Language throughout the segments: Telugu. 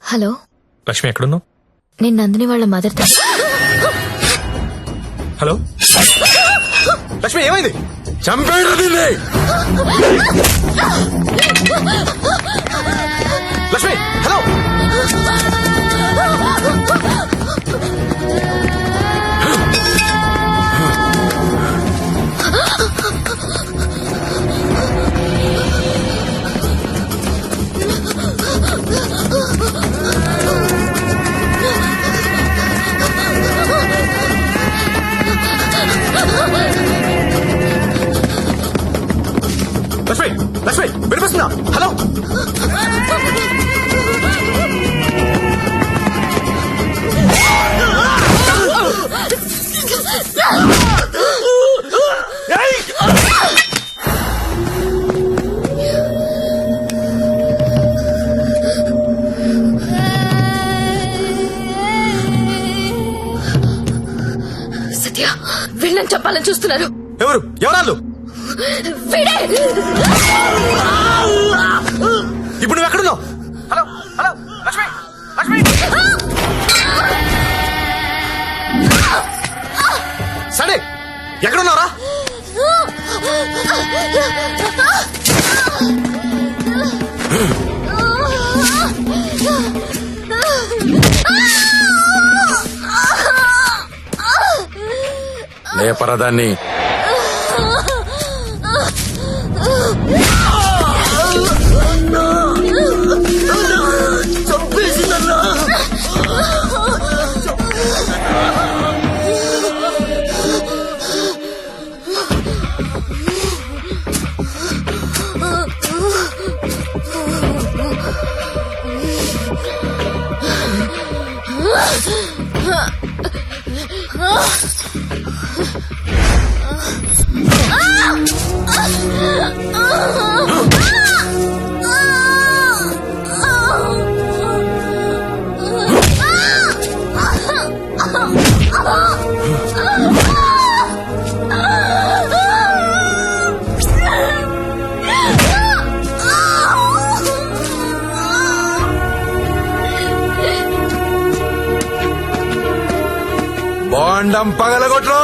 హలో లక్ష్మి ఎక్కడున్నావు? నేను నందిని వాళ్ళ మదర్. హలో లక్ష్మి ఏమైంది? చంపేడు దీన్ని. లక్ష్మి హలో. లక్ష్మి లక్ష్మి వినిపిస్తుందా? హలో సత్య వీళ్ళని చెప్పాలని చూస్తున్నారు. ఎవరు ఎవరాళ్ళు? ఇప్పుడు నువ్వు ఎక్కడున్నావు? హలో హలో లక్ష్మి లక్ష్మి సరే ఎక్కడున్నారా? లేపరదాన్ని. బాండం పగలగొట్లు.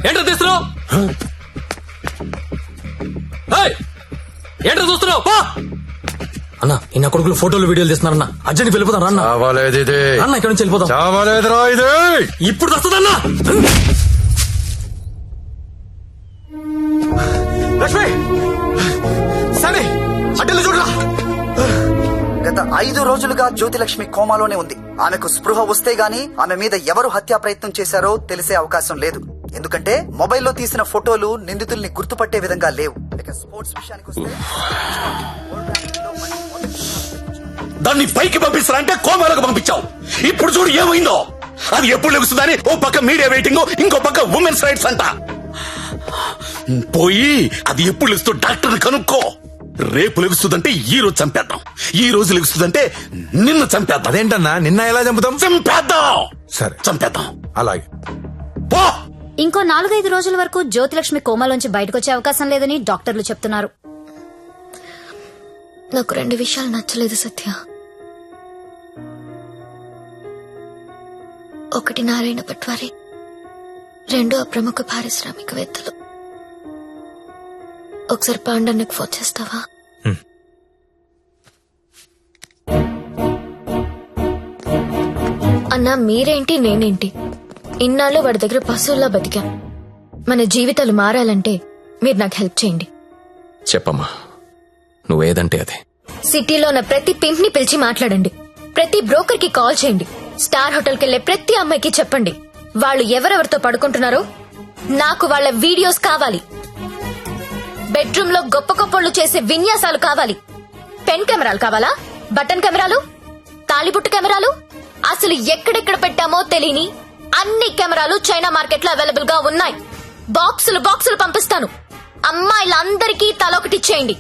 ఏంటో తీస్తున్నావు? ఏంటో చూస్తున్నావు? అన్నా ఇన్న కొడుకులు ఫోటోలు వీడియోలు తీస్తున్నారన్నా. అర్జెంట్ వెళ్ళిపోతాం అన్న. అన్న ఇక్కడ నుంచి వెళ్ళిపోతాం. ఇప్పుడు వస్తుందన్నా. లక్ష్మి సరే అడ్డలు చూడరా. గత 5 రోజులుగా జ్యోతిలక్ష్మి కోమాలోనే ఉంది. ఆమెకు స్పృహ వస్తే గాని ఆమె మీద ఎవరు హత్యా ప్రయత్నం చేశారో తెలిసే అవకాశం లేదు. ఎందుకంటే మొబైల్లో తీసిన ఫోటోలు నిందితుల్ని గుర్తుపట్టే విధంగా లేవు. ఇక స్పోర్ట్స్ విషయానికి వస్తే దాన్ని పైకి పంపిస్తారంటే కోమాలకు పంపించావు. ఇప్పుడు చూడు ఏమైందో. అది ఎప్పుడు లెగుస్తుందని ఓ పక్క మీడియా వెయిటింగ్, ఇంకో పక్క ఉమెన్స్ రైట్స్ అంట. పోయి అది ఎప్పుడు లెగుస్తూ డాక్టర్ కనుక్కో. రేపు లెగుస్తుందంటే ఈ రోజు చంపేద్దాం, ఈ రోజు లెగుస్తుందంటే నిన్న చంపేద్దాం. అదేంటన్నా నిన్న ఎలా చంపుతాం? చంపేద్దాం. సరే చంపేద్దాం. అలాగే. పో. ఇంకో 4-5 రోజుల వరకు జ్యోతిలక్ష్మి కోమాలోంచి బయటకొచ్చే అవకాశం లేదని డాక్టర్లు చెప్తున్నారు. నాకు 2 విషయాలు నచ్చలేదు సత్య. ఒకటి నారాయణ పట్వారి, 2 ప్రముఖ పారిశ్రామికవేత్తలు. ఒకసారి పాండన్నకు ఫోన్ చేస్తావా? అన్నా మీరేంటి నేనేంటి, ఇన్నాళ్ళు వాడి దగ్గర పశువుల్లా బతికాం. మన జీవితాలు మారాలంటే మీరు నాకు హెల్ప్ చేయండి. చెప్పమ్మా నువ్వేదంటే అదే. సిటీలో ఉన్న ప్రతి పింక్ ని పిలిచి మాట్లాడండి. ప్రతి బ్రోకర్ కి కాల్ చేయండి. స్టార్ హోటల్ కెళ్లే ప్రతి అమ్మాయికి చెప్పండి వాళ్ళు ఎవరెవరితో పడుకుంటున్నారో నాకు వాళ్ళ వీడియోస్ కావాలి. బెడ్రూమ్ లో గొప్ప గొప్పలు చేసే విన్యాసాలు కావాలి. పెన్ కెమెరాలు కావాలా? బటన్ కెమెరాలు, తాళిబుట్టు కెమెరాలు, అసలు ఎక్కడెక్కడ పెట్టామో తెలియని అన్ని కెమెరాలు చైనా మార్కెట్ లో అవైలబుల్ గా ఉన్నాయి. బాక్సులు బాక్సులు పంపిస్తాను. అమ్మాయిలందరికీ తలొకటి చేయండి.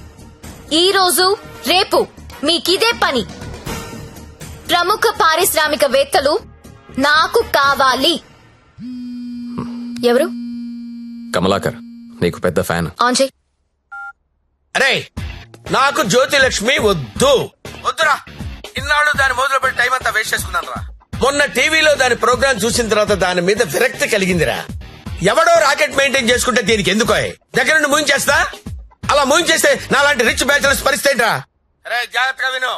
ఈ రోజు రేపు మీకిదే పని. ప్రముఖ పారిశ్రామికవేత్తలు నాకు కావాలి. ఎవరు? కమలాకర్, నీకు పెద్ద ఫ్యాన్. ఆన్ చేయి. అరే నాకు జ్యోతి లక్ష్మి వద్దురా. ఇన్నాళ్ళు దాని మొదలు పెట్టి టైం అంతా వేస్ట్ చేసుకున్నాను రా. మొన్న టీవీలో దాని ప్రోగ్రామ్ చూసిన తర్వాత దాని మీద విరక్తి కలిగిందిరా. ఎవడో రాకెట్ మెయింటైన్ చేసుకుంటే దీనికి ఎందుకో దగ్గర నుండి మూయించేస్తా. అలా మూయించేస్తే నాలాంటి రిచ్ బ్యాచులర్స్ పరిస్థితి రా. అరే జాగ్రత్తగా విను,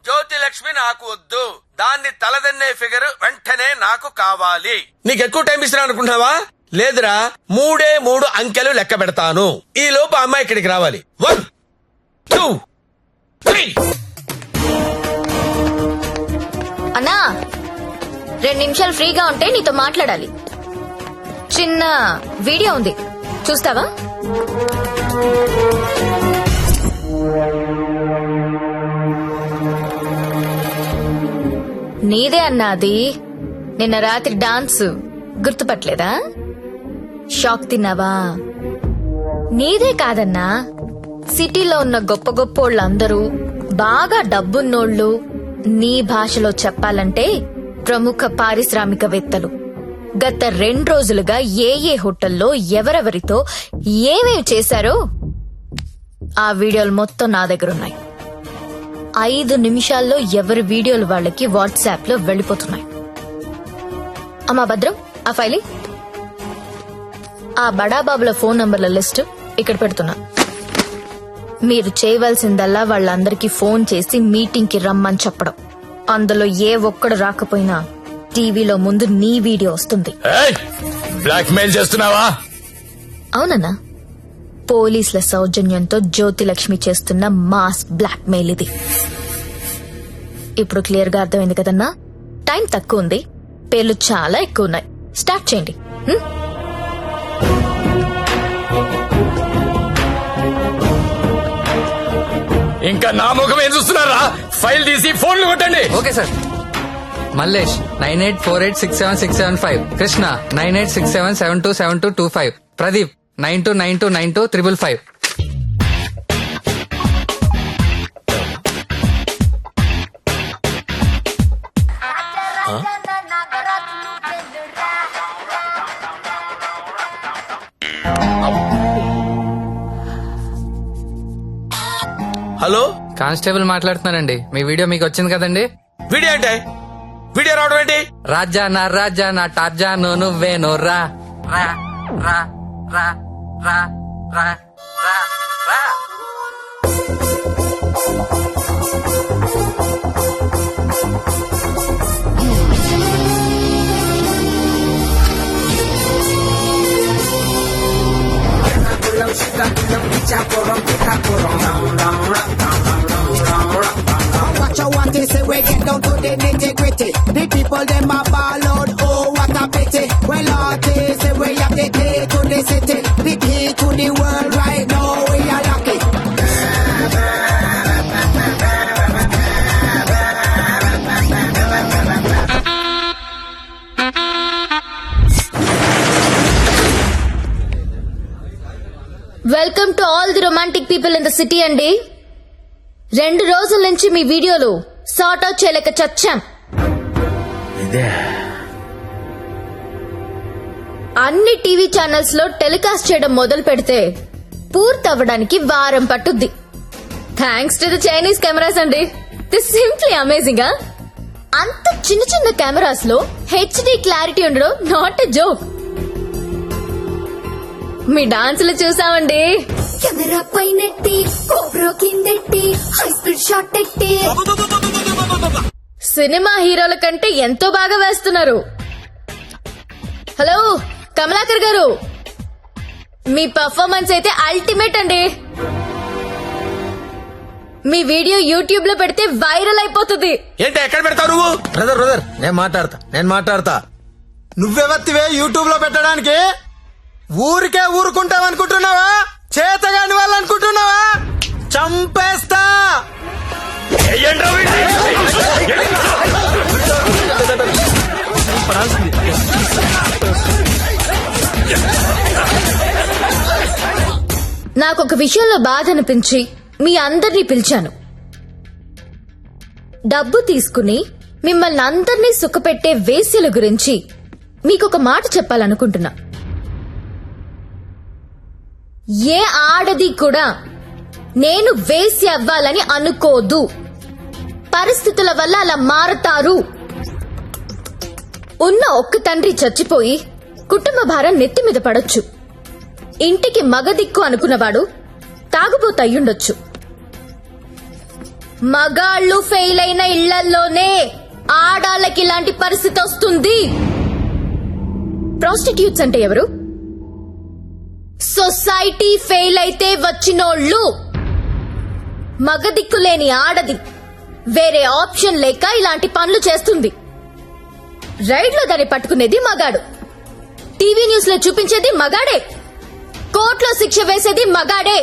జ్యోతి లక్ష్మి నాకు వద్దు. దాన్ని తలదన్నే ఫిగర్ వెంటనే నాకు కావాలి. నీకు ఎక్కువ టైం ఇస్తున్నా అనుకుంటున్నావా? లేదురా, 3 అంకెలు లెక్క పెడతాను. ఈ లోపు అమ్మాయి ఇక్కడికి రావాలి. 1 2 3. అన్నా 2 నిమిషాలు ఫ్రీగా ఉంటే నీతో మాట్లాడాలి. చిన్న వీడియో ఉంది, చూస్తావా? నీదే అన్నా అది. నిన్న రాత్రి డాన్స్ గుర్తుపట్టలేదా? షాక్ తిన్నావా? నీదే కాదన్నా, సిటీలో ఉన్న గొప్ప గొప్పోళ్ళందరూ బాగా డబ్బున్నోళ్ళు, నీ భాషలో చెప్పాలంటే ప్రముఖ పారిశ్రామికవేత్తలు గత 2 రోజులుగా ఏ హోటల్లో ఎవరెవరితో ఏమేమి చేశారో ఆ వీడియోలు మొత్తం నా దగ్గరున్నాయి. 5 నిమిషాల్లో ఎవరి వీడియోలు వాళ్ళకి వాట్సాప్ లో వెళ్లిపోతున్నాయి. అమ్మా భద్రం, ఆ ఫైలి ఆ బడాబాబుల ఫోన్ నంబర్ల లిస్టు ఇక్కడ పెడుతున్నా. మీరు చేయవలసిందల్లా వాళ్ళందరికీ ఫోన్ చేసి మీటింగ్ కి రమ్మని చెప్పడం. అందులో ఏ ఒక్కడు రాకపోయినా టీవీలో ముందు నీ వీడియో వస్తుంది. బ్లాక్ మెయిల్ చేస్తున్నావా? అవునన్నా, పోలీసుల సౌజన్యంతో జ్యోతిలక్ష్మి చేస్తున్న మాస్ బ్లాక్ మెయిల్ ఇది. ఇప్పుడు క్లియర్ గా అర్థమైంది కదన్నా? టైం తక్కువ ఉంది, పేర్లు చాలా ఎక్కువ ఉన్నాయి. స్టార్ట్ చేయండి. ఇంకా నా ముఖం ఏం చూస్తున్నారా? ఫైల్ తీసి ఫోన్లు కొట్టండి. Okay sir. Mallesh 9848676775, Krishna 9867727225, Pradeep 92929255. Hello, constable మాట్లాడుతున్నానండి. మీ వీడియో మీకు వచ్చింది కదండి? వీడియో అంటే వీడియో రావడం ఏంటి? రాజా నా టార్జాను నువ్వేను రా రా రా రా రా రా రా రా. What you want is say we get down to the nitty-gritty. The people them a ball out, oh what a pity. Well artists say we have the key to the city, the key to the world right now we are lucky. Welcome to all the romantic people in the city అండి. 2 రోజుల నుంచి మీ వీడియోలు సార్ట్ అవుట్ చేయలేక చచ్చాం. అన్ని టీవీ ఛానల్స్ లో టెలికాస్ట్ చేయడం మొదలు పెడితే పూర్తవ్వడానికి వారం పట్టుద్ది. Thanks to the Chinese cameras అండి. This simply amazing. అంత చిన్న చిన్న కెమెరాస్ లో హెచ్డి క్లారిటీ ఉండడం నాట్ ఎ జోక్. మీ డాన్సులు చూసామండి. కెమెరా పైనెట్టి కోబ్రో కిందెట్టి హై స్పీడ్ షాట్ ఎట్టి సినిమా హీరోల కంటే ఎంతో బాగా వేస్తున్నారు. హలో కమలాకర్ గారు, మీ పర్ఫార్మెన్స్ అయితే అల్టిమేట్ అండి. మీ వీడియో యూట్యూబ్ లో పెడితే వైరల్ అయిపోతుంది. ఏంటి ఎక్కడ పెడతావు నువ్వు? బ్రదర్ నేను మాట్లాడతా. నువ్వెవత్తివే యూట్యూబ్ లో పెట్టడానికి? ఊరికే ఊరుకుంటావనుకుంటున్నావా? చేతగాని వాళ్ళు అనుకుంటున్నావా? చంపేస్తా. నాకొక విషయంలో బాధ అనిపించి మీ అందరినీ పిలిచాను. డబ్బు తీసుకుని మిమ్మల్ని అందరినీ సుఖపెట్టే వేశ్యల గురించి మీకొక మాట చెప్పాలనుకుంటున్నా. ఏ ఆడది కూడా నేను వేసి అవ్వాలని అనుకోదు. పరిస్థితుల వల్ల అలా మారతారు. ఉన్న ఒక్క తండ్రి చచ్చిపోయి కుటుంబ భారం నెత్తి మీద పడొచ్చు. ఇంటికి మగదిక్కు అనుకున్నవాడు తాగుబోతయ్యుండొచ్చు. మగాళ్ళు ఫెయిల్ అయిన ఇళ్లల్లోనే ఆడాళ్ళకి ఇలాంటి పరిస్థితి వస్తుంది. ప్రాస్టిట్యూట్స్ అంటే ఎవరు? సొసైటీ ఫెయిల్ అయితే వచ్చినోళ్ళు. మగదిక్కు లేని ఆడది వేరే ఆప్షన్ లేక ఇలాంటి పనులు చేస్తుంది. రైడ్ లో దాన్ని పట్టుకునేది మగాడు, టీవీ న్యూస్ లో చూపించేది మగాడే, కోర్టులో శిక్ష వేసేది మగాడే.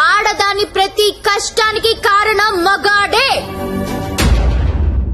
ఆడదాని ప్రతి కష్టానికి కారణం మగాడే.